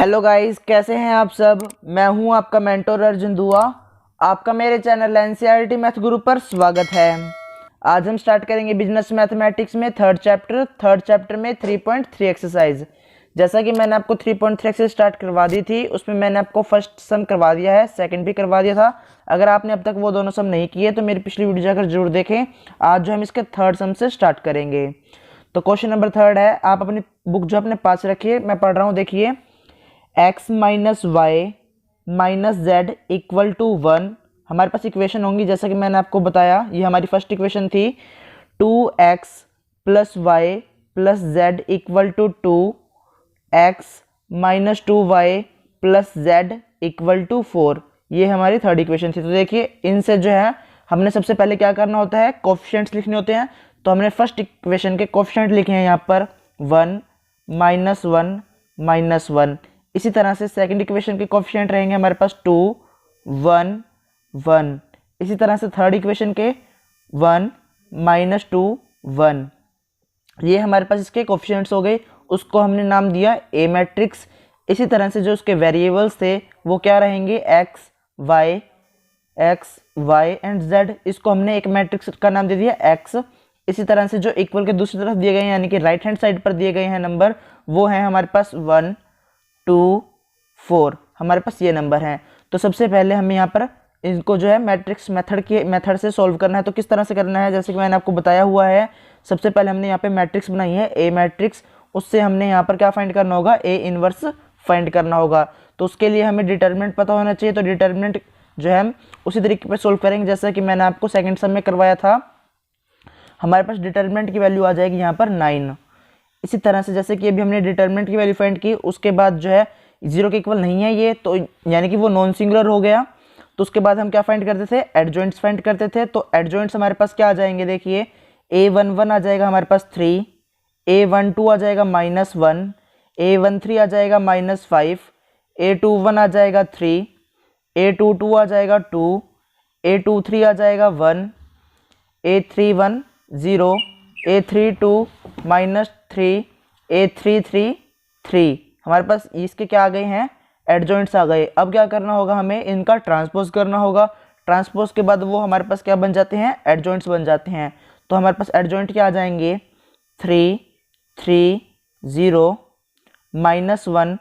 Hello guys, कैसे हैं आप सब। मैं हूं आपका मेंटोर अर्जुन दुआ। आपका मेरे चैनल एनसीईआरटी मैथ गुरु पर स्वागत है। आज हम स्टार्ट करेंगे बिजनेस मैथमेटिक्स में थर्ड चैप्टर में 3.3 एक्सरसाइज। जैसा कि मैंने आपको 3.3 एक्सरसाइज स्टार्ट करवा दी थी, उसमें मैंने आपको फर्स्ट सम करवा दिया है, सेकंड भी करवा दिया था। अगर आपने अब तक वो दोनों सम नहीं किए तो मेरी पिछली वीडियो जाकर जरूर देखें। आज जो हम इसके थर्ड सम से स्टार्ट करेंगे। तो क्वेश्चन नंबर थर्ड है, आप अपनी बुक जो अपने पास रखिए, मैं पढ़ रहा हूँ, देखिए। x minus y minus z equal to 1 हमारे पास इक्वेशन होंगी। जैसा कि मैंने आपको बताया, ये हमारी फर्स्ट इक्वेशन थी। 2x plus y plus z equal to 2x minus 2y plus z equal to 4, ये हमारी थर्ड इक्वेशन थी। तो देखिए, इनसे जो है हमने सबसे पहले क्या करना होता है, कोफिशिएंट्स लिखने होते हैं। तो हमने फर्स्ट इक्वेशन के कोफिशिएंट लिखे हैं यहाँ पर 1 माइनस 1 माइनस 1। इसी तरह से सेकंड इक्वेशन के कोफिशिएंट रहेंगे हमारे पास 2 1 1। इसी तरह से थर्ड इक्वेशन के 1 माइनस 2 1। ये हमारे पास इसके कोफिशिएंट्स हो गए। उसको हमने नाम दिया ए मैट्रिक्स। इसी तरह से जो उसके वेरिएबल्स थे वो क्या रहेंगे, एक्स वाई एंड जेड। इसको हमने एक मैट्रिक्स का नाम दे दिया एक्स। इसी तरह से जो इक्वल के दूसरी तरफ दिए गए हैं, यानी कि राइट हैंड साइड पर दिए गए हैं नंबर, वो हैं हमारे पास 1 2 4। हमारे पास ये नंबर हैं। तो सबसे पहले हमें यहाँ पर इनको जो है मैट्रिक्स मेथड से सॉल्व करना है। तो किस तरह से करना है, जैसे कि मैंने आपको बताया हुआ है। सबसे पहले हमने यहाँ पे मैट्रिक्स बनाई है ए मैट्रिक्स। उससे हमने यहाँ पर क्या फाइंड करना होगा, ए इनवर्स फाइंड करना होगा। तो उसके लिए हमें डिटर्मिनेंट पता होना चाहिए। तो डिटर्मिनेंट जो है हम उसी तरीके पर सोल्व करेंगे जैसा कि मैंने आपको सेकेंड सम में करवाया था। हमारे पास डिटर्मिनेंट की वैल्यू आ जाएगी यहाँ पर 9। इसी तरह से जैसे कि अभी हमने डिटर्मिनेंट की वैल्यू फाइंड की, उसके बाद जो है 0 के इक्वल नहीं है ये, तो यानी कि वो नॉन सिंगुलर हो गया। तो उसके बाद हम क्या फाइंड करते थे, एडजॉइंट्स फाइंड करते थे। तो एडजॉइंट्स हमारे पास क्या आ जाएंगे, देखिए। a11 आ जाएगा हमारे पास 3, a12 आ जाएगा -1, a13 आ जाएगा -5, a21 आ जाएगा 3, a22 आ जाएगा 2, a23 आ जाएगा 1, a31 0, a32 -3, a33 3। हमारे पास इसके क्या आ गए हैं, एडजॉइंट्स आ गए। अब क्या करना होगा, हमें इनका ट्रांसपोज करना होगा। ट्रांसपोज के बाद वो हमारे पास क्या बन जाते हैं, एडजॉइंट्स बन जाते हैं। तो हमारे पास एडजॉइंट क्या आ जाएंगे, 3 3 0 -1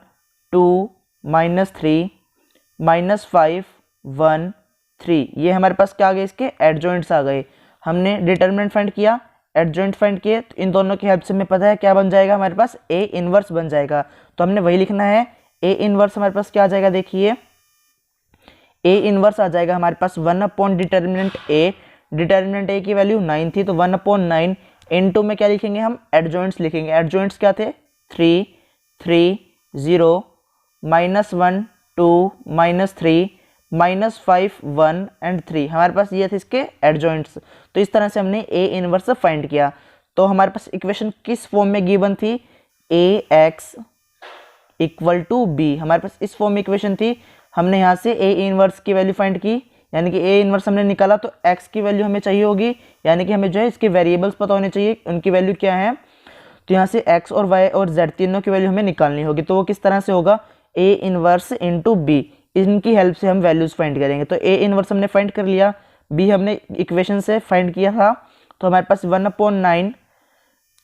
2 -3 -5 1 3। ये हमारे पास क्या आ गए, इसके एडजॉइंट्स आ गए। हमने डिटरमिनेंट फाइंड किया, एडजॉइंट फाइंड किए, तो इन दोनों की हेल्प से हमें पता है क्या बन जाएगा, हमारे पास ए इनवर्स बन जाएगा। तो हमने वही लिखना है। ए इनवर्स हमारे पास क्या आ जाएगा, देखिए। ए इनवर्स आ जाएगा हमारे पास 1 डिटर्मिनेंट ए। डिटर्मिनेंट ए की वैल्यू 9 थी, तो 1/9 इनटू में क्या लिखेंगे हम, एडजॉइंट्स लिखेंगे। एडजॉइंट्स क्या थे, 3 3 0 -1 2 -3 -5 1 एंड 3। हमारे पास ये थे इसके एडजॉइंट्स। तो इस तरह से हमने ए इनवर्स फाइंड किया। तो हमारे पास इक्वेशन किस फॉर्म में गिवन थी, A X equal to B. हमारे पास इस फॉर्म में इक्वेशन थी। हमने यहाँ से ए इनवर्स की वैल्यू फाइंड की, यानी कि ए इनवर्स हमने निकाला। तो एक्स की वैल्यू हमें चाहिए होगी, यानी कि हमें जो है इसके वेरिएबल्स पता होने चाहिए, उनकी वैल्यू क्या है। तो यहाँ से एक्स और वाई और जेड तीनों की वैल्यू हमें निकालनी होगी। तो वो किस तरह से होगा, ए इनवर्स इंटू बी। इनकी हेल्प से हम वैल्यूज फाइंड करेंगे। तो ए इनवर्स हमने फाइंड कर लिया, बी हमने इक्वेशन से फाइंड किया था। तो हमारे पास 1/9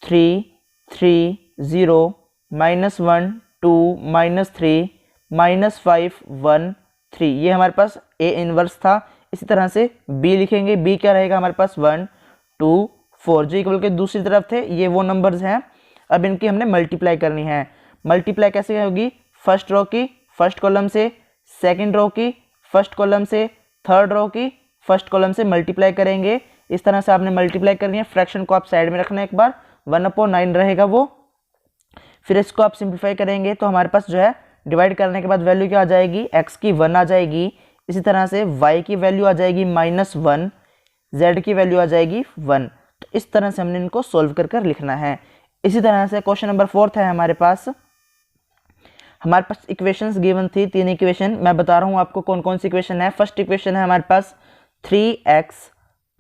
3 3 0 -1 2 -3 -5 1 3। ये हमारे पास ए इनवर्स था। इसी तरह से बी लिखेंगे। बी क्या रहेगा हमारे पास, 1 2 4। जो इक्वल के दूसरी तरफ थे, ये वो नंबर्स हैं। अब इनकी हमने मल्टीप्लाई करनी है। मल्टीप्लाई कैसे होगी, फर्स्ट रो की फर्स्ट कॉलम से, सेकंड रो की फर्स्ट कॉलम से, थर्ड रो की फर्स्ट कॉलम से मल्टीप्लाई करेंगे। इस तरह से आपने मल्टीप्लाई करनी है। फ्रैक्शन को आप साइड में रखना है, एक बार 1/9 रहेगा वो। फिर इसको आप सिंप्लीफाई करेंगे तो हमारे पास जो है डिवाइड करने के बाद वैल्यू क्या आ जाएगी, x की 1 आ जाएगी। इसी तरह से y की वैल्यू आ जाएगी -1, z की वैल्यू आ जाएगी 1। तो इस तरह से हमने इनको सोल्व कर लिखना है। इसी तरह से क्वेश्चन नंबर 4 है हमारे पास इक्वेशंस गिवन थी, 3 इक्वेशन। मैं बता रहा हूँ आपको कौन कौन सी इक्वेशन है। फर्स्ट इक्वेशन है हमारे पास 3x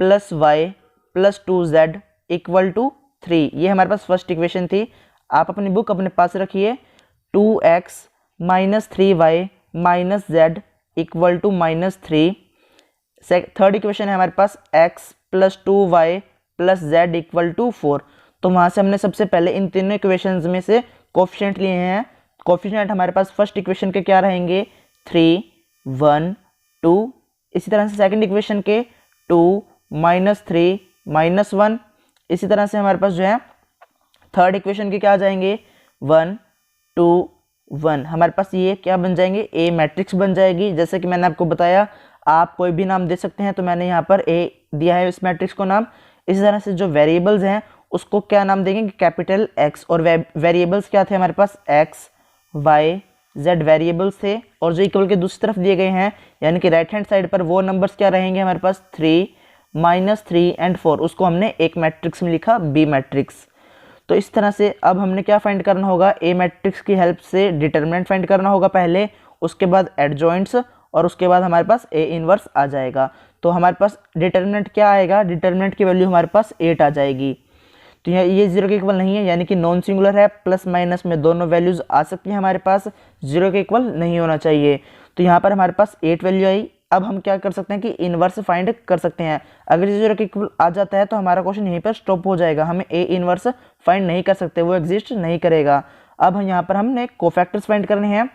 + y + 2z = 3। ये हमारे पास फर्स्ट इक्वेशन थी। आप अपनी बुक अपने पास रखिए। 2x -3y minus z equal to -3। Third equation है हमारे पास x plus 2y plus z equal to 4। तो वहाँ से हमने सबसे पहले इन तीनों इक्वेशंस में से कोफिशिएंट लिए हैं। कोफिशिएंट हमारे पास फर्स्ट इक्वेशन के क्या रहेंगे, 3 1 2। इसी तरह से सेकंड इक्वेशन के 2 -3 -1। इसी तरह से हमारे पास जो है थर्ड इक्वेशन के क्या आ जाएंगे, 1 2 1। हमारे पास ये क्या बन जाएंगे, ए मैट्रिक्स बन जाएगी। जैसे कि मैंने आपको बताया आप कोई भी नाम दे सकते हैं, तो मैंने यहाँ पर ए दिया है इस मैट्रिक्स को नाम। इसी तरह से जो वेरिएबल्स हैं उसको क्या नाम देंगे, कैपिटल एक्स। और वेरिएबल्स क्या थे हमारे पास, एक्स वाई जेड वेरिएबल्स थे। और जो इक्वल के दूसरी तरफ दिए गए हैं यानी कि राइट हैंड साइड पर वो नंबर्स क्या रहेंगे हमारे पास, 3 -3 एंड 4। उसको हमने एक मैट्रिक्स में लिखा, बी मैट्रिक्स। तो इस तरह से अब हमने क्या फाइंड करना होगा, ए मैट्रिक्स की हेल्प से डिटरमिनेंट फाइंड करना होगा पहले, उसके बाद एडजॉइंट्स, और उसके बाद हमारे पास ए इनवर्स आ जाएगा। तो हमारे पास डिटरमिनेंट क्या आएगा, डिटरमिनेंट की वैल्यू हमारे पास 8 आ जाएगी। तो ये 0 के इक्वल नहीं है, यानी कि नॉन सिंगुलर है, प्लस माइनस में दोनों वैल्यूज आ सकती हैं हमारे पास, 0 के इक्वल नहीं होना चाहिए। तो यहाँ पर हमारे पास 8 वैल्यू आई। अब हम क्या कर सकते हैं कि इनवर्स फाइंड कर सकते हैं। अगर 0 के इक्वल आ जाता है तो हमारा क्वेश्चन यहीं पर स्टॉप हो जाएगा, हमें ए इनवर्स फाइंड नहीं कर सकते, वो एग्जिस्ट नहीं करेगा। अब यहाँ पर हमने कोफैक्टर्स फाइंड करने हैं।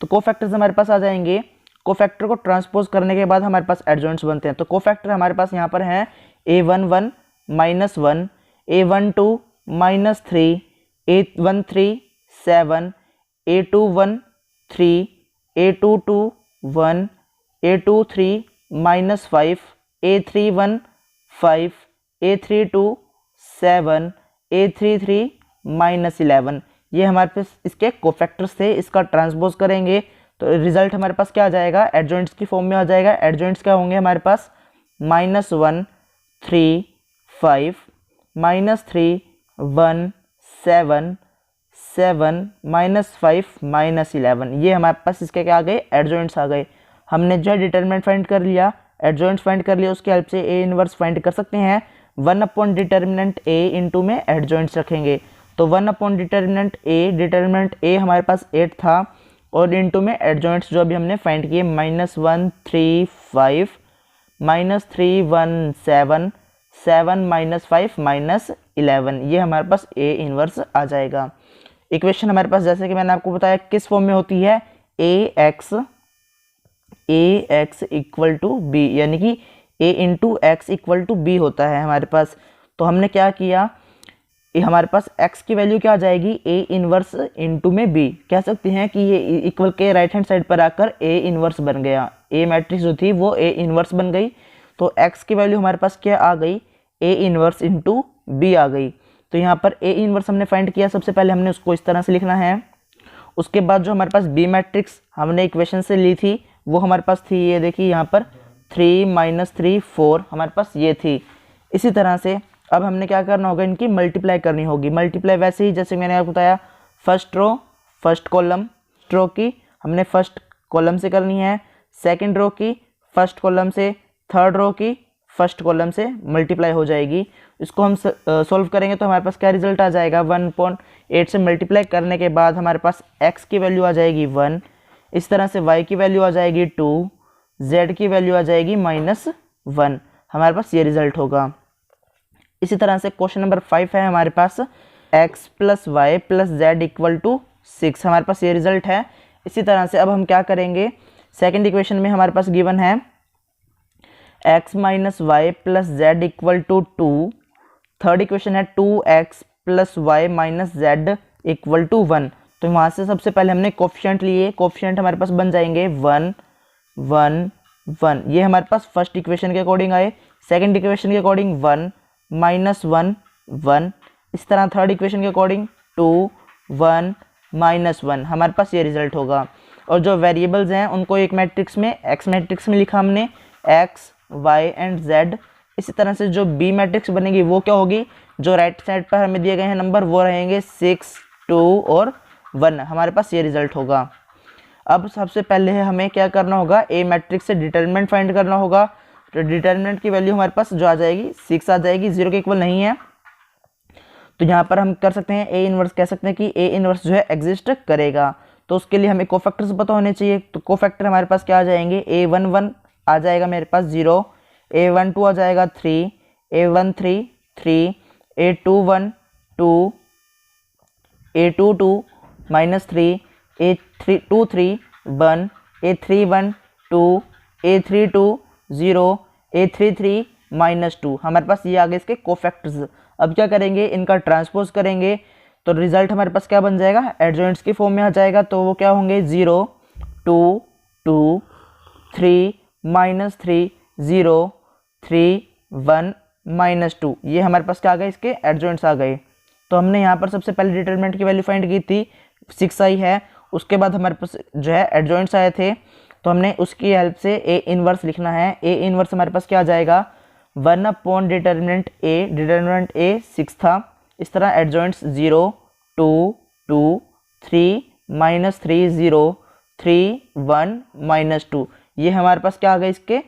तो कोफैक्टर्स हमारे पास आ जाएंगे, कोफैक्टर को ट्रांसपोज करने के बाद हमारे पास एडजॉइंट्स बनते हैं। तो कोफैक्टर हमारे पास यहाँ पर हैं a11 -1, a12 -3, a13 7, a21 3, a22 1, a23 -5, a31 5, a32 7, a33 -11। ये हमारे पास इसके कोफैक्टर्स थे। इसका ट्रांसपोज करेंगे तो रिजल्ट हमारे पास क्या आ जाएगा, एडजॉइंट्स की फॉर्म में आ जाएगा। एडजॉइंट्स क्या होंगे हमारे पास, -1 3 5, -3 1 7 7 -5 -11। ये हमारे पास इसके क्या आ गए, एडजॉइंट्स आ गए। हमने जो है डिटरमिनेंट फाइंड कर लिया, एडजॉइंट्स फाइंड कर लिया, उसकी हेल्प से ए इनवर्स फाइंड कर सकते हैं। 1 डिटरमिनेंट ए इंटू में एडजॉइंट्स रखेंगे। तो 1 डिटरमिनेंट ए हमारे पास 8 था, और इनटू में एडजॉइंट्स जो अभी हमने फाइंड किए, -1 3 5, -3 1 7, 7 -5 -11। ये हमारे पास ए इनवर्स आ जाएगा। इक्वेशन हमारे पास जैसे कि मैंने आपको बताया किस फॉर्म में होती है, A X equal to B, यानी कि A into X equal to B होता है हमारे पास। तो हमने क्या किया, हमारे पास x की वैल्यू क्या आ जाएगी, ए इनवर्स इंटू में b। कह सकते हैं कि ये इक्वल के राइट हैंड साइड पर आकर ए इनवर्स बन गया, ए मैट्रिक्स जो थी वो ए इनवर्स बन गई। तो x की वैल्यू हमारे पास क्या आ गई, ए इनवर्स इंटू बी आ गई। तो यहाँ पर ए इनवर्स हमने फाइंड किया, सबसे पहले हमने उसको इस तरह से लिखना है। उसके बाद जो हमारे पास बी मैट्रिक्स हमने इक्वेशन से ली थी वो हमारे पास थी, ये देखिए यहाँ पर 3 -3 4 हमारे पास ये थी। इसी तरह से अब हमने क्या करना होगा, इनकी मल्टीप्लाई करनी होगी। मल्टीप्लाई वैसे ही जैसे मैंने आपको बताया, फर्स्ट रो फर्स्ट कॉलम, रो की हमने फर्स्ट कॉलम से करनी है, सेकंड रो की फर्स्ट कॉलम से, थर्ड रो की फर्स्ट कॉलम से मल्टीप्लाई हो जाएगी। इसको हम सॉल्व करेंगे तो हमारे पास क्या रिजल्ट आ जाएगा, 1.8 से मल्टीप्लाई करने के बाद हमारे पास x की वैल्यू आ जाएगी 1, इस तरह से y की वैल्यू आ जाएगी 2, z की वैल्यू आ जाएगी -1। हमारे पास ये रिजल्ट होगा। इसी तरह से क्वेश्चन नंबर 5 है हमारे पास, x + y + z equal to 6। हमारे पास ये रिजल्ट है। इसी तरह से अब हम क्या करेंगे, सेकंड इक्वेशन में हमारे पास गिवन है x - y + z equal to 2। Third equation है 2x + y - z equal to 1। तो वहाँ से सबसे पहले हमने कोफिशिएंट लिए, कोफिशिएंट हमारे पास बन जाएंगे 1 1 1। ये हमारे पास फर्स्ट इक्वेशन के अकॉर्डिंग आए। सेकंड इक्वेशन के अकॉर्डिंग 1 -1 1। इस तरह थर्ड इक्वेशन के अकॉर्डिंग 2 1 -1। हमारे पास ये रिजल्ट होगा। और जो वेरिएबल्स हैं उनको एक मैट्रिक्स में, एक्स मैट्रिक्स में लिखा हमने, x y एंड z। इसी तरह से जो बी मैट्रिक्स बनेगी वो क्या होगी, जो राइट साइड पर हमें दिए गए हैं नंबर वो रहेंगे 6 2 और 1। हमारे पास ये रिजल्ट होगा। अब सबसे पहले हमें क्या करना होगा, ए मैट्रिक्स से डिटरमिनेंट फाइंड करना होगा। तो डिटरमिनेंट की वैल्यू हमारे पास जो आ जाएगी 6 आ जाएगी, 0 के इक्वल नहीं है। तो यहाँ पर हम कर सकते हैं ए इनवर्स, कह सकते हैं कि ए इनवर्स जो है एग्जिस्ट करेगा। तो उसके लिए हमें कोफैक्टर्स पता होने चाहिए। तो कोफैक्टर हमारे पास क्या आ जाएंगे, A11 आ जाएगा मेरे पास 0, A12 आ जाएगा 3, A13 3, A21 2, A22 -3, A23 1, A31 2, A32 0, A33 -2। हमारे पास ये आ गए इसके कोफैक्टर्स। अब क्या करेंगे, इनका ट्रांसपोज करेंगे तो रिजल्ट हमारे पास क्या बन जाएगा, एडजॉइंट्स की फॉर्म में आ जाएगा। तो वो क्या होंगे, 0 2 2 3 -3 0 3 1 -2। ये हमारे पास क्या आ गए, इसके एडजॉइंट्स आ गए। तो हमने यहाँ पर सबसे पहले डिटरमिनेंट की वैल्यू फाइंड की थी, 6 आई है। उसके बाद हमारे पास जो है एडजॉइंट्स आए थे, तो हमने उसकी हेल्प से ए इनवर्स लिखना है। ए इनवर्स हमारे पास क्या आ जाएगा, 1 अपॉन डिटरमिनेंट ए 6 था। इस तरह एडजॉइंट्स 0 2 2 3 -3 0 3 1 -2। ये हमारे पास क्या आ गया, इसके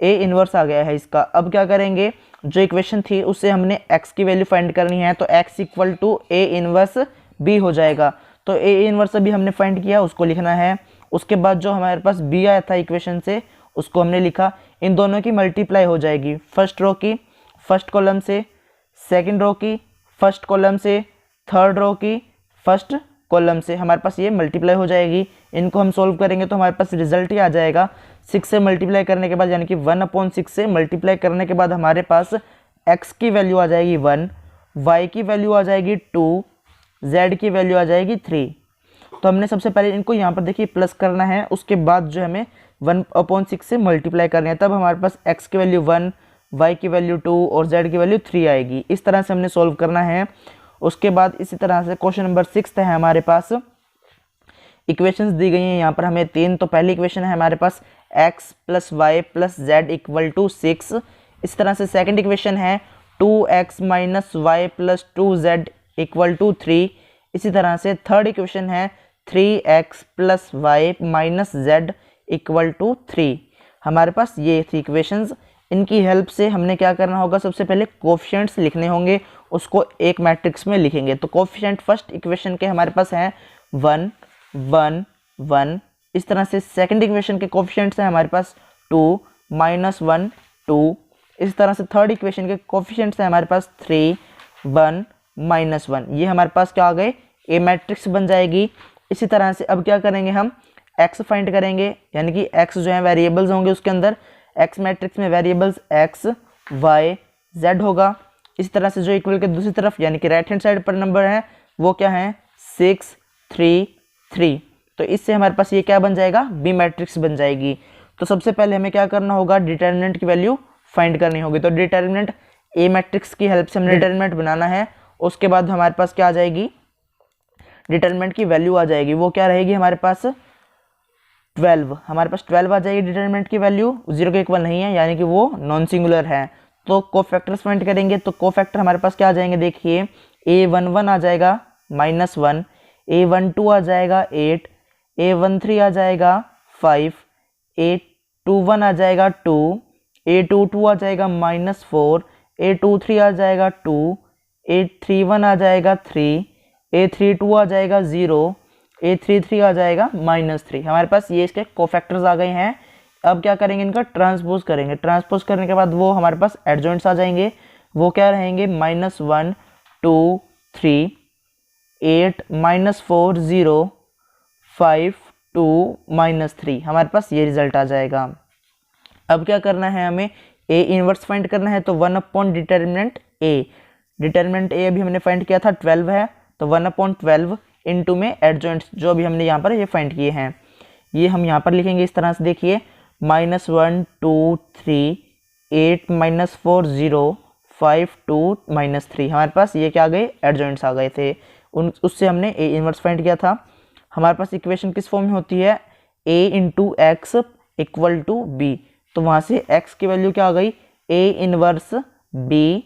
ए इनवर्स आ गया है इसका। अब क्या करेंगे, जो इक्वेशन थी उससे हमने x की वैल्यू फाइंड करनी है, तो x equal to A inverse b हो जाएगा। तो ए इनवर्स अभी हमने फाइंड किया, उसको लिखना है। उसके बाद जो हमारे पास b आया था इक्वेशन से, उसको हमने लिखा। इन दोनों की मल्टीप्लाई हो जाएगी, फर्स्ट रो की फर्स्ट कॉलम से, सेकंड रो की फर्स्ट कॉलम से, थर्ड रो की फर्स्ट कॉलम से। हमारे पास ये मल्टीप्लाई हो जाएगी। इनको हम सोल्व करेंगे तो हमारे पास रिजल्ट ही आ जाएगा। 6 से मल्टीप्लाई करने के बाद, यानी कि 1/6 से मल्टीप्लाई करने के बाद हमारे पास x की वैल्यू आ जाएगी 1, y की वैल्यू आ जाएगी 2, z की वैल्यू आ जाएगी 3। तो हमने सबसे पहले इनको यहाँ पर देखिए प्लस करना है, उसके बाद जो हमें 1/6 से मल्टीप्लाई करनी है, तब हमारे पास x की वैल्यू 1, y की वैल्यू 2 और z की वैल्यू 3 आएगी। इस तरह से हमने सोल्व करना है। उसके बाद इसी तरह से क्वेश्चन नंबर 6 है हमारे पास। इक्वेशंस दी गई हैं यहाँ पर हमें 3। तो पहली इक्वेशन है हमारे पास x + y + z = 6। इस तरह से सेकंड इक्वेशन है 2x - y + 2z = 3। इसी तरह से थर्ड इक्वेशन है 3x + y - z = 3। हमारे पास ये थी इक्वेशंस। इनकी हेल्प से हमने क्या करना होगा, सबसे पहले कोफिशिएंट्स लिखने होंगे, उसको एक मैट्रिक्स में लिखेंगे। तो कोफिशिएंट फर्स्ट इक्वेशन के हमारे पास हैं 1 1 1। इस तरह से सेकंड इक्वेशन के कोफिशिएंट्स हैं हमारे पास 2 -1 2। इस तरह से थर्ड इक्वेशन के कोफिशिएंट्स हैं हमारे पास 3 1 -1। ये हमारे पास क्या आ गए, ए मैट्रिक्स बन जाएगी। इसी तरह से अब क्या करेंगे, हम x फाइंड करेंगे, यानी कि x जो है वेरिएबल्स होंगे उसके अंदर। x मैट्रिक्स में वेरिएबल्स x y z होगा। इसी तरह से जो इक्वल के दूसरी तरफ, यानी कि राइट हैंड साइड पर नंबर है, वो क्या है 6 3 3। तो इससे हमारे पास ये क्या बन जाएगा, बी मैट्रिक्स बन जाएगी। तो सबसे पहले हमें क्या करना होगा, डिटरमिनेंट की वैल्यू फाइंड करनी होगी। तो डिटरमिनेंट ए मैट्रिक्स की हेल्प से हमने डिटरमिनेंट बनाना है। उसके बाद हमारे पास क्या आ जाएगी, डिटरमिनेंट की वैल्यू आ जाएगी। वो क्या रहेगी हमारे पास 12। हमारे पास 12 आ जाएगी डिटरमिनेंट की वैल्यू, 0 के इक्वल नहीं है, यानी कि वो नॉन सिंगुलर है। तो कोफैक्टर्स फाइंड करेंगे। तो कोफैक्टर हमारे पास क्या आ जाएंगे, देखिए A11 आ जाएगा -1, A12 आ जाएगा 8, A13 आ जाएगा 5, A21 आ जाएगा 2, A22 आ जाएगा -4, A23 आ जाएगा 2, A31 आ जाएगा 3, A32 आ जाएगा 0, A33 आ जाएगा -3। हमारे पास ये इसके कोफैक्टर्स आ गए हैं। अब क्या करेंगे, इनका ट्रांसपोज करेंगे। ट्रांसपोज करने के बाद वो हमारे पास एडजॉइंट्स आ जाएंगे। वो क्या रहेंगे, -1 2 3 8 -4 0 5 2 -3। हमारे पास ये रिजल्ट आ जाएगा। अब क्या करना है, हमें ए इनवर्स फाइंड करना है। तो 1/डिटरमिनेंट ए, डिटरमिनेंट ए अभी हमने फाइंड किया था 12 है, तो 1/12 इनटू में एडजॉइंट्स जो अभी हमने यहाँ पर ये फाइंड किए हैं, ये हम यहाँ पर लिखेंगे इस तरह से। देखिए -1 2 3 8 -4 0 5 2 -3। हमारे पास ये क्या आ गए, एडजॉइंट्स आ गए थे। उससे हमने ए इनवर्स फाइंड किया था। हमारे पास इक्वेशन किस फॉर्म में होती है, a × x = b। तो वहाँ से x की वैल्यू क्या आ गई, a इनवर्स b।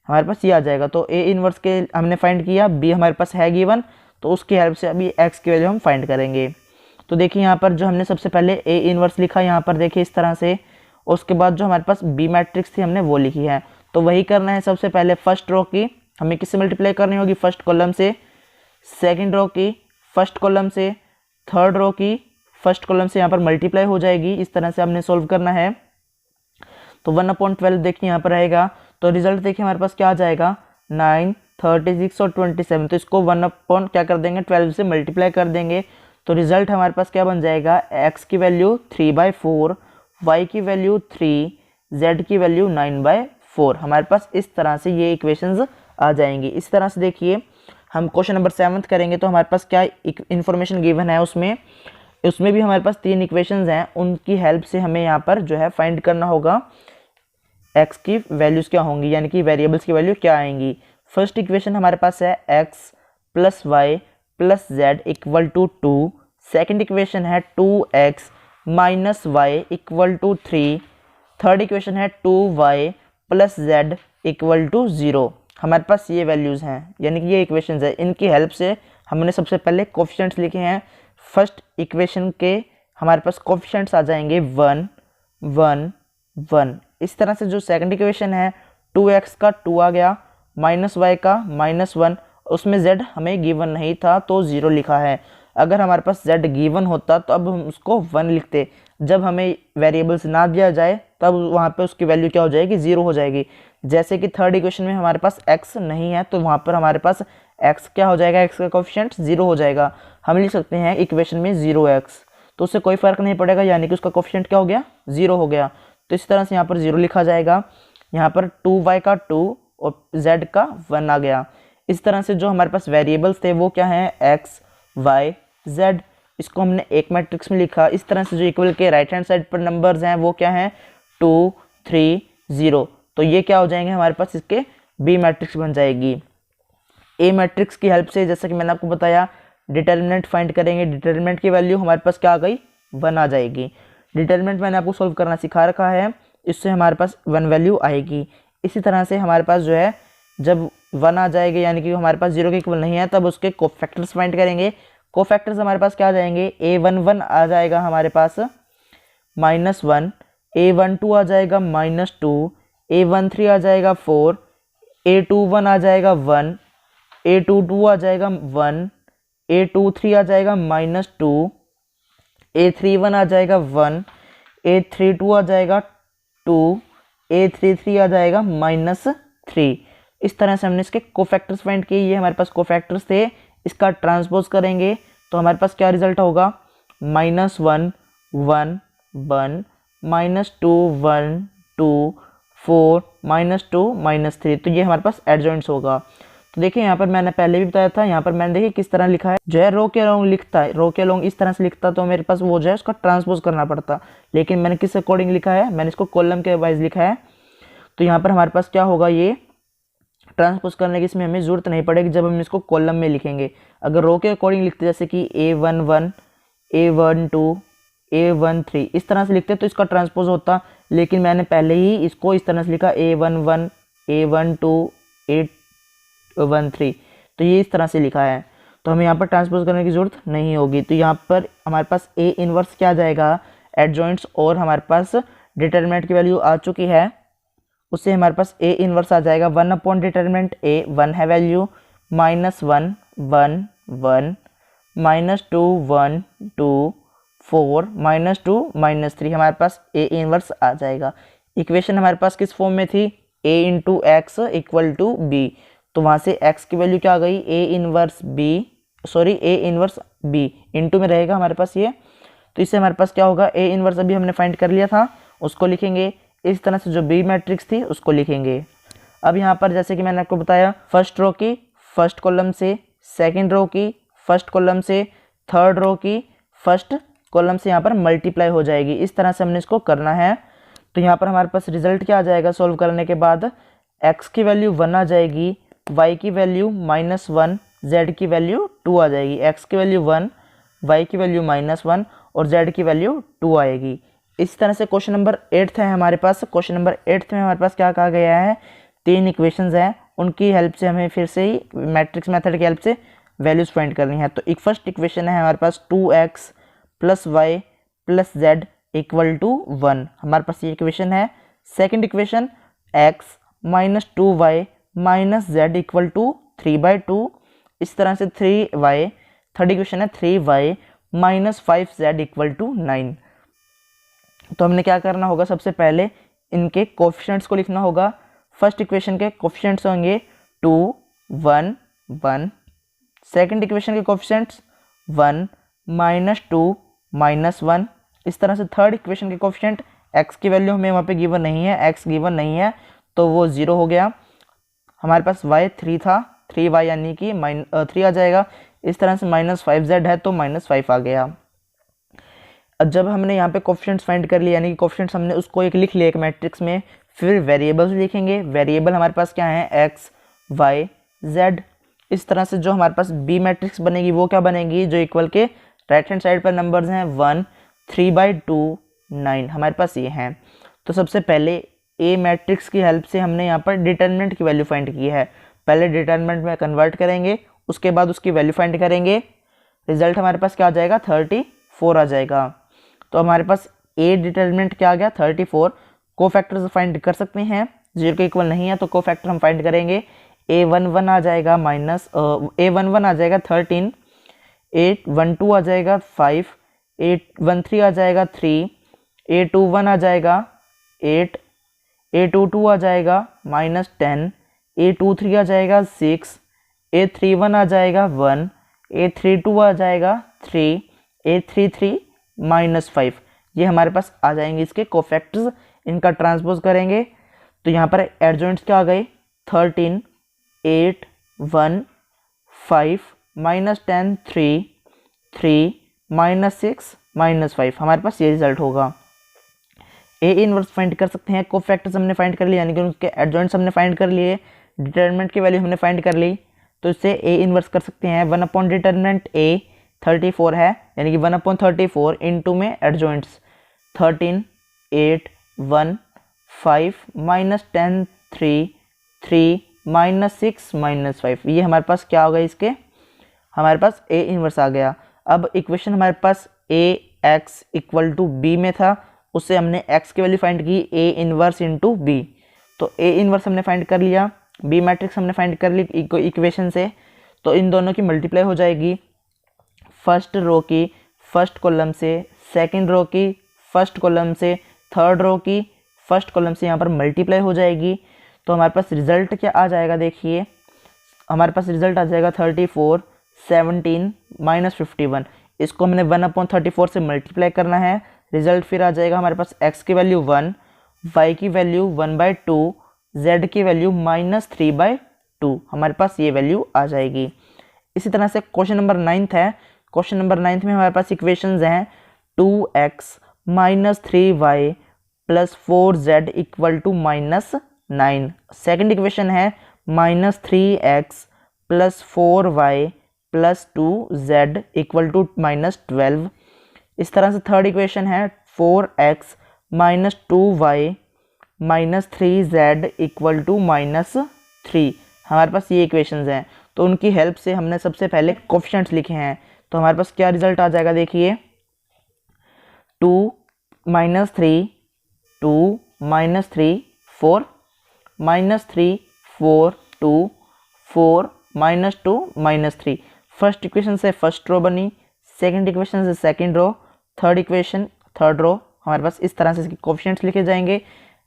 हमारे पास ये आ जाएगा। तो a इनवर्स के हमने फाइंड किया, b हमारे पास है गिवन, तो उसकी हेल्प से अभी x की वैल्यू हम फाइंड करेंगे। तो देखिए यहाँ पर जो हमने सबसे पहले a इनवर्स लिखा, यहाँ पर देखिए इस तरह से। उसके बाद जो हमारे पास b मैट्रिक्स थी हमने वो लिखी है। तो वही करना है। सबसे पहले फर्स्ट रो की हमें किससे मल्टीप्लाई करनी होगी, फर्स्ट कॉलम से। सेकंड रो की फर्स्ट कॉलम से थर्ड रो की फर्स्ट कॉलम से यहाँ पर मल्टीप्लाई हो जाएगी। इस तरह से हमने सॉल्व करना है। तो 1/12 देखिए यहाँ पर रहेगा, तो रिजल्ट देखिए हमारे पास क्या आ जाएगा 9, 36 और 27। तो इसको 1 क्या कर देंगे 12 से मल्टीप्लाई कर देंगे। तो रिजल्ट हमारे पास क्या बन जाएगा, x की वैल्यू 3/4, y की वैल्यू 3, z की वैल्यू 9/4। हमारे पास इस तरह से ये इक्वेशंस आ जाएंगी। इस तरह से देखिए हम क्वेश्चन नंबर 7 करेंगे तो हमारे पास क्या इन्फॉर्मेशन गिवन है उसमें भी हमारे पास 3 इक्वेशंस हैं। उनकी हेल्प से हमें यहाँ पर जो है फाइंड करना होगा x की वैल्यूज़ क्या होंगी, यानी कि वेरिएबल्स की वैल्यू क्या आएंगी। फर्स्ट इक्वेशन हमारे पास है x + y + z = 2। Second equation है 2x - y = 3। थर्ड इक्वेशन है 2y + z = 0। हमारे पास ये वैल्यूज़ हैं, यानी कि ये इक्वेशंस है। इनकी हेल्प से हमने सबसे पहले कोफिशिएंट्स लिखे हैं। फर्स्ट इक्वेशन के हमारे पास कोफिशिएंट्स आ जाएंगे 1, 1, 1। इस तरह से जो सेकंड इक्वेशन है 2x का 2 आ गया, -y का -1, उसमें z हमें गिवन नहीं था तो 0 लिखा है। अगर हमारे पास z गिवन होता तो अब हम उसको 1 लिखते। जब हमें वेरिएबल्स ना दिया जाए तब वहाँ पे उसकी वैल्यू क्या हो जाएगी, 0 हो जाएगी। जैसे कि थर्ड इक्वेशन में हमारे पास x नहीं है तो वहाँ पर हमारे पास x क्या हो जाएगा, x का कोफिशिएंट 0 हो जाएगा। हम लिख सकते हैं इक्वेशन में 0x, तो उससे कोई फ़र्क नहीं पड़ेगा, यानी कि उसका कोफिशिएंट क्या हो गया, 0 हो गया। तो इस तरह से यहाँ पर 0 लिखा जाएगा। यहाँ पर 2y का 2 और z का 1 आ गया। इस तरह से जो हमारे पास वेरिएबल्स थे वो क्या हैं, x, y, z। इसको हमने एक मैट्रिक्स में लिखा। इस तरह से जो इक्वल के राइट हैंड साइड पर नंबर्स हैं वो क्या हैं, 2, 3, 0। तो ये क्या हो जाएंगे हमारे पास, इसके बी मैट्रिक्स बन जाएगी। ए मैट्रिक्स की हेल्प से जैसा कि मैंने आपको बताया डिटर्मिनेंट फाइंड करेंगे। डिटर्मिनेंट की वैल्यू हमारे पास क्या आ गई, 1 आ जाएगी। डिटर्मिनेंट मैंने आपको सॉल्व करना सिखा रखा है, इससे हमारे पास 1 वैल्यू आएगी। इसी तरह से हमारे पास जो है जब 1 आ जाएगी, यानी कि हमारे पास 0 के इक्वल नहीं है, तब उसके कोफैक्टर्स फाइंड करेंगे। कोफैक्टर्स हमारे पास क्या आ जाएंगे, a11 आ जाएगा हमारे पास -1, a12 आ जाएगा -2, a13 आ जाएगा 4, a21 आ जाएगा 1, a22 आ जाएगा 1, a23 आ जाएगा -2, a31 आ जाएगा 1, a32 आ जाएगा 2, a33 आ जाएगा -3। इस तरह से हमने इसके कोफैक्टर्स फाइंड किए। ये हमारे पास कोफैक्टर्स थे। इसका ट्रांसपोज करेंगे तो हमारे पास क्या रिजल्ट होगा, -1, 1, 1, -2, 1, 2, 4, -2, -3। तो ये हमारे पास एडजॉइंट्स होगा। तो देखिए यहाँ पर मैंने पहले भी बताया था, यहाँ पर मैंने देखिए किस तरह लिखा है, जो है रो के लॉन्ग लिखता है, रो के लॉन्ग इस तरह से लिखता तो मेरे पास वो जो है उसका ट्रांसपोज करना पड़ता। लेकिन मैंने किस अकॉर्डिंग लिखा है, मैंने इसको कॉलम के वाइज लिखा है। तो यहाँ पर हमारे पास क्या होगा, ये ट्रांसपोज करने की इसमें हमें ज़रूरत नहीं पड़ेगी जब हम इसको कॉलम में लिखेंगे। अगर रो के अकॉर्डिंग लिखते जैसे कि a11, a12, a13 इस तरह से लिखते तो इसका ट्रांसपोज होता। लेकिन मैंने पहले ही इसको इस तरह से लिखा a11, a12, a13, तो ये इस तरह से लिखा है, तो हमें यहाँ पर ट्रांसपोज करने की ज़रूरत नहीं होगी। तो यहाँ पर हमारे पास a इनवर्स क्या आ जाएगा, एडजॉइंट्स, और हमारे पास डिटरमिनेंट की वैल्यू आ चुकी है, उससे हमारे पास a इनवर्स आ जाएगा 1/डिटरमिनेंट a, 1 है वैल्यू, -1, 1, 1, -2, 1, 2, 4, -2, -3 हमारे पास a इनवर्स आ जाएगा। इक्वेशन हमारे पास किस फॉर्म में थी, a × x = b, तो वहाँ से x की वैल्यू क्या आ गई, a इनवर्स b इंटू में रहेगा हमारे पास ये। तो इससे हमारे पास क्या होगा, a इनवर्स अभी हमने फाइंड कर लिया था, उसको लिखेंगे। इस तरह से जो बी मैट्रिक्स थी उसको लिखेंगे। अब यहाँ पर जैसे कि मैंने आपको बताया, फर्स्ट रो की फर्स्ट कॉलम से, सेकंड रो की फर्स्ट कॉलम से, थर्ड रो की फर्स्ट कॉलम से यहाँ पर मल्टीप्लाई हो जाएगी। इस तरह से हमने इसको करना है। तो यहाँ पर हमारे पास रिजल्ट क्या आ जाएगा, सॉल्व करने के बाद x की वैल्यू 1 आ जाएगी, y की वैल्यू -1, z की वैल्यू 2 आ जाएगी। x की वैल्यू 1, y की वैल्यू -1 और z की वैल्यू 2 आएगी। इस तरह से क्वेश्चन नंबर 8 है हमारे पास। क्वेश्चन नंबर 8 में हमारे पास क्या कहा गया है, 3 इक्वेशंस हैं, उनकी हेल्प से हमें फिर से ही मैट्रिक्स मेथड की हेल्प से वैल्यूज फाइंड करनी है। तो एक फर्स्ट इक्वेशन है हमारे पास 2x + y + z = 1, हमारे पास ये इक्वेशन है। Second equation x - 2y - z = 3/2। इस तरह से 3y थर्ड इक्वेशन है 3y minus 5z equal to 9। तो हमने क्या करना होगा, सबसे पहले इनके कोफिशिएंट्स को लिखना होगा। फर्स्ट इक्वेशन के कोफिशिएंट्स होंगे 2 1 1, सेकंड इक्वेशन के कोफिशिएंट्स 1 -2 -1। इस तरह से थर्ड इक्वेशन के कोफिशिएंट x की वैल्यू हमें वहाँ पे गिवन नहीं है, x गिवन नहीं है तो वो 0 हो गया। हमारे पास y 3 था, 3y यानी कि 3 आ जाएगा। इस तरह से -5z है तो -5 आ गया। अब जब हमने यहाँ पे कोफिशिएंट्स फाइंड कर लिए, यानी कि कोफिशिएंट्स हमने उसको एक लिख लिया एक मैट्रिक्स में, फिर वेरिएबल्स लिखेंगे। वेरिएबल हमारे पास क्या है, x y z। इस तरह से जो हमारे पास बी मैट्रिक्स बनेगी वो क्या बनेगी, जो इक्वल के राइट हैंड साइड पर नंबर्स हैं 1 3/2 9 हमारे पास ये हैं। तो सबसे पहले ए मैट्रिक्स की हेल्प से हमने यहाँ पर डिटरमिनेंट की वैल्यू फाइंड की है। पहले डिटरमिनेंट में कन्वर्ट करेंगे, उसके बाद उसकी वैल्यू फाइंड करेंगे। रिजल्ट हमारे पास क्या आ जाएगा, 34 आ जाएगा। तो हमारे पास ए डिटरमिनेंट क्या आ गया, 34। कोफैक्टर्स फाइंड कर सकते हैं, 0 के इक्वल नहीं है तो कोफैक्टर हम फाइंड करेंगे। a11 आ जाएगा a11 आ जाएगा 13, a12 आ जाएगा 5, a13 आ जाएगा 3, a21 आ जाएगा 8, a22 आ जाएगा -10, a23 आ जाएगा 6, a31 आ जाएगा 1, a32 आ जाएगा 3, a33 -5। ये हमारे पास आ जाएंगे इसके कोफैक्टर्स। इनका ट्रांसपोज करेंगे तो यहाँ पर एडजॉइंट्स क्या आ गए, 13 8 1 5 -10 3 3 -6 -5 हमारे पास ये रिजल्ट होगा। ए इनवर्स फाइंड कर सकते हैं, कोफैक्टर्स हमने फाइंड कर लिया यानी कि उनके एडजॉइंट्स हमने फाइंड कर लिए, डिटरमिनेंट की वैल्यू हमने फाइंड कर ली, तो इससे ए इनवर्स कर सकते हैं। 1 डिटरमिनेंट ए 34 है, यानी कि 1/34 इनटू में एडजॉइंट्स 13 8 1 5 -10 3 3 -6 -5। ये हमारे पास क्या होगा, इसके हमारे पास ए इनवर्स आ गया। अब इक्वेशन हमारे पास ए एक्स इक्वल टू बी में था, उससे हमने x की वैल्यू फाइंड की ए इनवर्स इंटू बी। तो ए इनवर्स हमने फाइंड कर लिया, बी मैट्रिक्स हमने फाइंड कर ली इक्वेशन से। तो इन दोनों की मल्टीप्लाई हो जाएगी, फर्स्ट रो की फर्स्ट कॉलम से, सेकंड रो की फर्स्ट कॉलम से, थर्ड रो की फर्स्ट कॉलम से यहाँ पर मल्टीप्लाई हो जाएगी। तो हमारे पास रिजल्ट क्या आ जाएगा, देखिए हमारे पास रिजल्ट आ जाएगा 34 17 -51। इसको हमने 1/34 से मल्टीप्लाई करना है, रिजल्ट फिर आ जाएगा हमारे पास x की वैल्यू 1, y की वैल्यू 1/2, z की वैल्यू -3/2। हमारे पास ये वैल्यू आ जाएगी। इसी तरह से क्वेश्चन नंबर 9 है। क्वेश्चन नंबर 9 में हमारे पास इक्वेशंस हैं 2x - 3y + 4z = -9। Second equation है -3x + 4y + 2z = -12। इस तरह से थर्ड इक्वेशन है 4x - 2y - 3z = -3। हमारे पास ये इक्वेशंस हैं, तो उनकी हेल्प से हमने सबसे पहले कोफिशिएंट्स लिखे हैं। तो हमारे पास क्या रिजल्ट आ जाएगा, देखिए 2 - 3 2 - 3 4 -3 4 2 4 -2 -3। फर्स्ट इक्वेशन से फर्स्ट रो बनी, सेकंड इक्वेशन से second row, third equation third row. हमारे पास इस तरह से इसके कोफिशिएंट्स लिखे जाएंगे।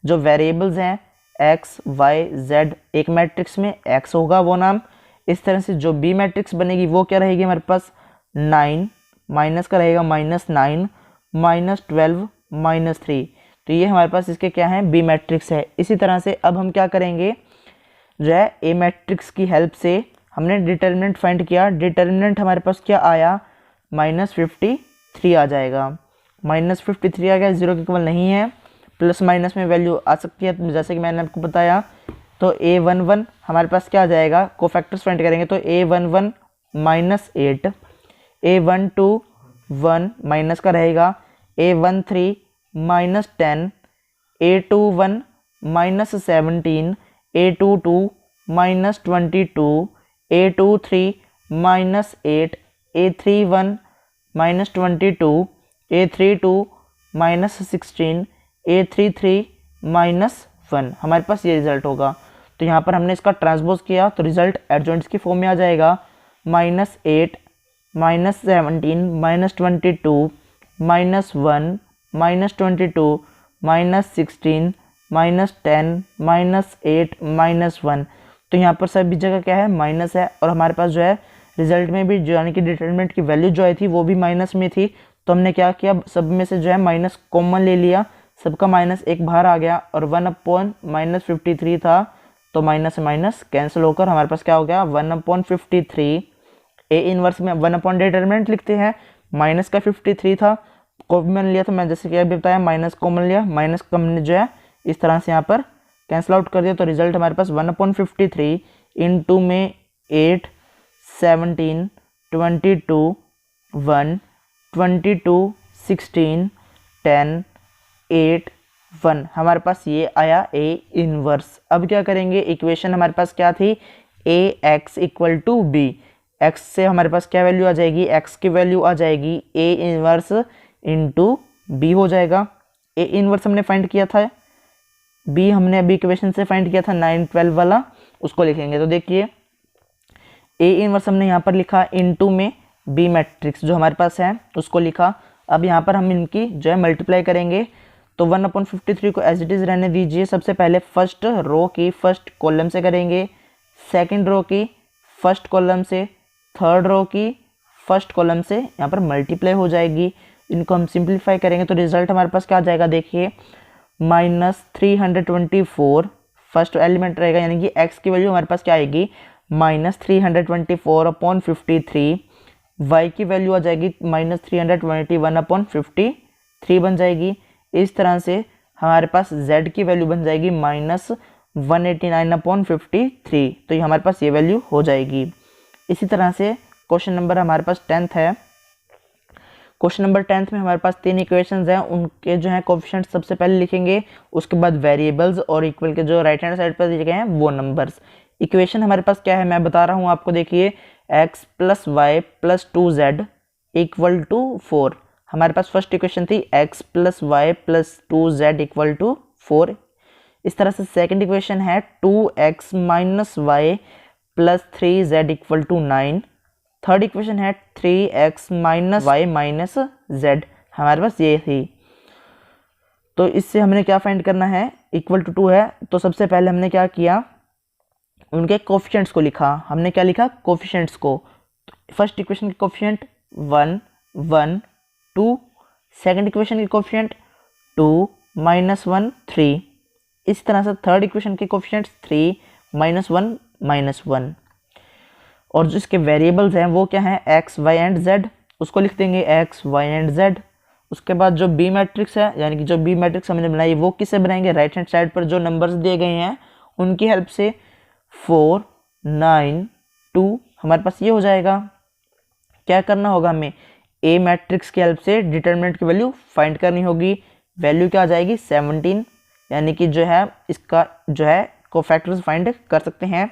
जो वेरिएबल्स हैं x y z, एक मैट्रिक्स में x होगा वो नाम। इस तरह से जो बी मैट्रिक्स बनेगी वो क्या रहेगी, हमारे पास 9 माइनस का रहेगा -9 -12 -3। तो ये हमारे पास इसके क्या है, बी मैट्रिक्स है। इसी तरह से अब हम क्या करेंगे, जो है ए मैट्रिक्स की हेल्प से हमने डिटरमिनेंट फाइंड किया। डिटरमिनेंट हमारे पास क्या आया, -53 आ जाएगा। -53 आ गया, 0 के इक्वल नहीं है, प्लस माइनस में वैल्यू आ सकती है जैसे कि मैंने आपको बताया। तो a11 हमारे पास क्या आ जाएगा, कोफैक्टर्स फाइंड करेंगे तो a11 -8, a12 1 माइनस का रहेगा, a13 -10, a21 -17, a22 -22, a23 -8, a31 -22, a32 -16, a33 -1। हमारे पास ये रिजल्ट होगा। तो यहाँ पर हमने इसका ट्रांसपोज किया तो रिजल्ट एडजॉइंट्स की फॉर्म में आ जाएगा, -8 -17 -22 -1 -22 -16 -10 -8 -1। तो यहाँ पर सभी जगह क्या है, माइनस है। और हमारे पास जो है रिजल्ट में भी जो यानी कि डिटरमिनेंट की वैल्यू जो आई थी वो भी माइनस में थी। तो हमने क्या किया, सब में से जो है माइनस कॉमन ले लिया, सबका माइनस एक बाहर आ गया और 1/-53 था। तो माइनस से माइनस कैंसिल होकर हमारे पास क्या हो गया, 1/53। ए इनवर्स में 1 डिटरमिनेंट लिखते हैं, माइनस का 53 था, कॉमन लिया तो मैं जैसे कि अभी बताया माइनस कॉमन लिया, माइनस का हमने जो है इस तरह से यहाँ पर कैंसिल आउट कर दिया। तो रिजल्ट हमारे पास 1/53 इंटू में 8 17 22 1 22 16 10 8 1 हमारे पास ये आया ए इनवर्स। अब क्या करेंगे, इक्वेशन हमारे पास क्या थी, A X equal to B. X से हमारे पास क्या वैल्यू आ जाएगी, एक्स की वैल्यू आ जाएगी ए इनवर्स इंटू बी हो जाएगा। ए इनवर्स हमने फाइंड किया था, बी हमने अभी इक्वेशन से फाइंड किया था 9 12 वाला, उसको लिखेंगे। तो देखिए ए इनवर्स हमने यहाँ पर लिखा, इनटू में बी मैट्रिक्स जो हमारे पास है उसको लिखा। अब यहाँ पर हम इनकी जो है मल्टीप्लाई करेंगे। तो 1/53 को एज इट इज़ रहने दीजिए। सबसे पहले फर्स्ट रो की फर्स्ट कॉलम से करेंगे, सेकंड रो की फर्स्ट कॉलम से, थर्ड रो की फर्स्ट कॉलम से यहाँ पर मल्टीप्लाई हो जाएगी। इनको हम सिंप्लीफाई करेंगे तो रिजल्ट हमारे पास क्या आ जाएगा, देखिए -324 फर्स्ट एलिमेंट रहेगा, यानी कि x की वैल्यू हमारे पास क्या आएगी, -324/53। y की वैल्यू आ जाएगी -321/53 बन जाएगी। इस तरह से हमारे पास z की वैल्यू बन जाएगी -189/53। तो ये हमारे पास ये वैल्यू हो जाएगी। इसी तरह से क्वेश्चन नंबर हमारे पास 10th है। क्वेश्चन नंबर 10th में हमारे पास 3 इक्वेशंस हैं, उनके जो है कोफिशिएंट सबसे पहले लिखेंगे, उसके बाद वेरिएबल्स और इक्वल के जो राइट हैंड साइड पर दिए गए हैं वो नंबर्स। इक्वेशन हमारे पास क्या है मैं बता रहा हूँ आपको, देखिए x + y + 2z = 4। हमारे पास फर्स्ट इक्वेशन थी x + y + 2z = 4। इस तरह से सेकंड इक्वेशन है 2x - y + 3z = 9। Third equation है 3x - y - z, हमारे पास ये थी। तो इससे हमने क्या फाइंड करना है, इक्वल टू 2 है। तो सबसे पहले हमने क्या किया, उनके कोफिशिएंट्स को लिखा। हमने क्या लिखा, कोफिशिएंट्स को। फर्स्ट इक्वेशन के कोफिशिएंट 1 1 2, सेकंड इक्वेशन के कोफिशिएंट 2 - 1 3। इस तरह से थर्ड इक्वेशन के कोफिशिएंट्स 3 - 1 -1। और जो इसके वेरिएबल्स हैं वो क्या हैं, x y एंड z, उसको लिख देंगे x y एंड z। उसके बाद जो बी मैट्रिक्स है, यानी कि जो बी मैट्रिक्स हमने बनाई वो किससे बनाएंगे, राइट हैंड साइड पर जो नंबर्स दिए गए हैं उनकी हेल्प से। 4 9 2 हमारे पास ये हो जाएगा। क्या करना होगा हमें, ए मैट्रिक्स की हेल्प से डिटरमिनेंट की वैल्यू फाइंड करनी होगी। वैल्यू क्या आ जाएगी, 17, यानी कि जो है इसका जो है कोफैक्टर्स फाइंड कर सकते हैं।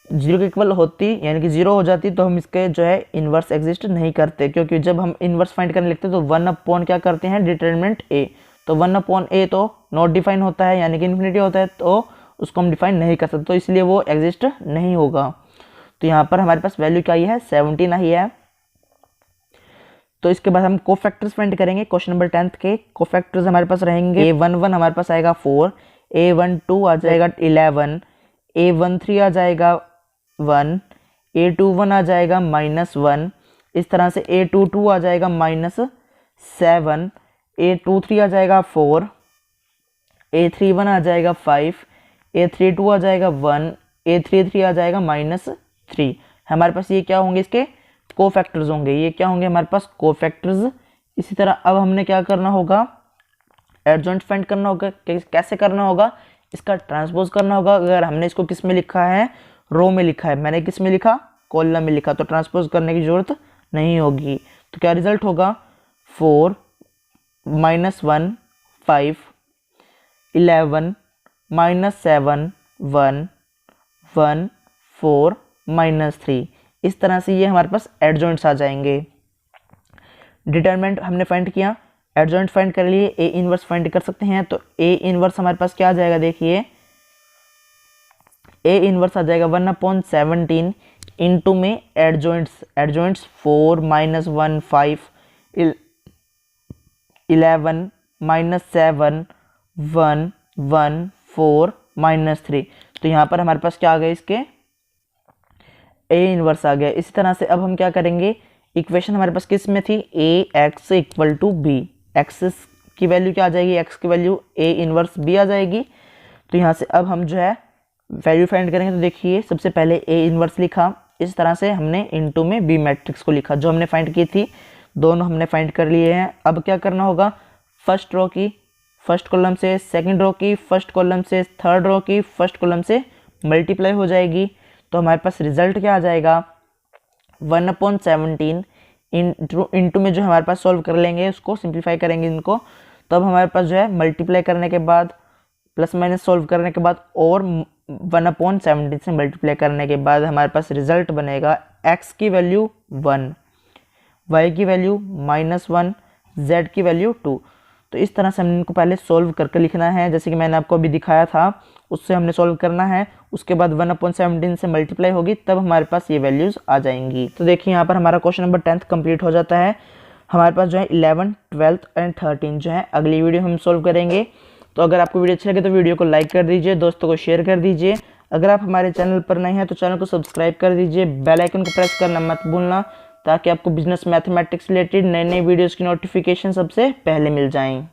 0 के इक्वल होती यानी कि 0 हो जाती तो हम इसके जो है इन्वर्स एग्जिस्ट नहीं करते, क्योंकि जब हम इन्वर्स फाइंड करने लिखते तो 1/, क्या करते हैं, डिटरमिनेंट ए। तो 1/a तो नॉट डिफाइन होता है, यानी कि इन्फिनिटी होता है, तो उसको हम डिफाइन नहीं कर सकते, तो इसलिए वो एग्जिस्ट नहीं होगा। तो यहाँ पर हमारे पास वैल्यू क्या आई है, 17 आई है। तो इसके बाद हम कोफैक्टर्स फाइंड करेंगे। क्वेश्चन नंबर 10th के कोफैक्टर्स हमारे पास रहेंगे, a11 हमारे पास आएगा 4, a12 आ जाएगा 11, a13 आ जाएगा 1, a21 आ जाएगा -1। इस तरह से a22 आ जाएगा -7, a23 आ जाएगा 4, a31 आ जाएगा 5, a32 आ जाएगा 1, a33 आ जाएगा -3। हमारे पास ये क्या होंगे, इसके कोफैक्टर्स होंगे। ये क्या होंगे हमारे पास, कोफैक्टर्स। इसी तरह अब हमने क्या करना होगा, एडजॉइंट फाइंड करना होगा। कैसे करना होगा, इसका ट्रांसपोज करना होगा। अगर हमने इसको किस में लिखा है, रो में लिखा है, मैंने किस में लिखा, कॉलम में लिखा, तो ट्रांसपोज करने की जरूरत नहीं होगी। तो क्या रिजल्ट होगा, 4 - 1 5, 11 -7 1 1 4 -3। इस तरह से ये हमारे पास एडजॉइंट्स आ जाएंगे। डिटरमिनेंट हमने फाइंड किया, एडजॉइंट फाइंड कर लिए, ए इनवर्स फाइंड कर सकते हैं। तो ए इनवर्स हमारे पास क्या आ जाएगा, देखिए ए इनवर्स आ जाएगा 1/17 इंटू में एडजॉइंट्स 4 -1 5 11 -7 1 1 4 -3। तो यहाँ पर हमारे पास क्या आ गया, इसके ए इनवर्स आ गया। इसी तरह से अब हम क्या करेंगे, इक्वेशन हमारे पास किस में थी, A X equal to B, X की वैल्यू क्या आ जाएगी, एक्स की वैल्यू ए इनवर्स बी आ जाएगी। तो यहाँ से अब हम जो है वैल्यू फाइंड करेंगे। तो देखिए सबसे पहले ए इनवर्स लिखा, इस तरह से हमने इनटू में बी मैट्रिक्स को लिखा, जो हमने फाइंड की थी दोनों हमने फाइंड कर लिए हैं। अब क्या करना होगा, फर्स्ट रो की फर्स्ट कॉलम से, सेकंड रो की फर्स्ट कॉलम से, थर्ड रो की फर्स्ट कॉलम से मल्टीप्लाई हो जाएगी। तो हमारे पास रिजल्ट क्या आ जाएगा, 1/17 इंटू में जो हमारे पास सॉल्व कर लेंगे, उसको सिंप्लीफाई करेंगे इनको, तब हमारे पास जो है मल्टीप्लाई करने के बाद प्लस माइनस सॉल्व करने के बाद और 1/17 से मल्टीप्लाई करने के बाद हमारे पास रिजल्ट बनेगा x की वैल्यू 1, y की वैल्यू -1, z की वैल्यू 2। तो इस तरह से हमने इनको पहले सॉल्व करके लिखना है, जैसे कि मैंने आपको अभी दिखाया था, उससे हमने सॉल्व करना है। उसके बाद 1/17 से मल्टीप्लाई होगी, तब हमारे पास ये वैल्यूज़ आ जाएंगी। तो देखिए यहाँ पर हमारा क्वेश्चन नंबर 10th कंप्लीट हो जाता है। हमारे पास जो है 11, 12 एंड 13 जो है अगली वीडियो हम सॉल्व करेंगे। तो अगर आपको वीडियो अच्छी लगे तो वीडियो को लाइक कर दीजिए, दोस्तों को शेयर कर दीजिए। अगर आप हमारे चैनल पर नए हैं तो चैनल को सब्सक्राइब कर दीजिए, बेल आइकन को प्रेस करना मत भूलना, ताकि आपको बिजनेस मैथमेटिक्स रिलेटेड नए नए वीडियोज़ की नोटिफिकेशन सबसे पहले मिल जाएं।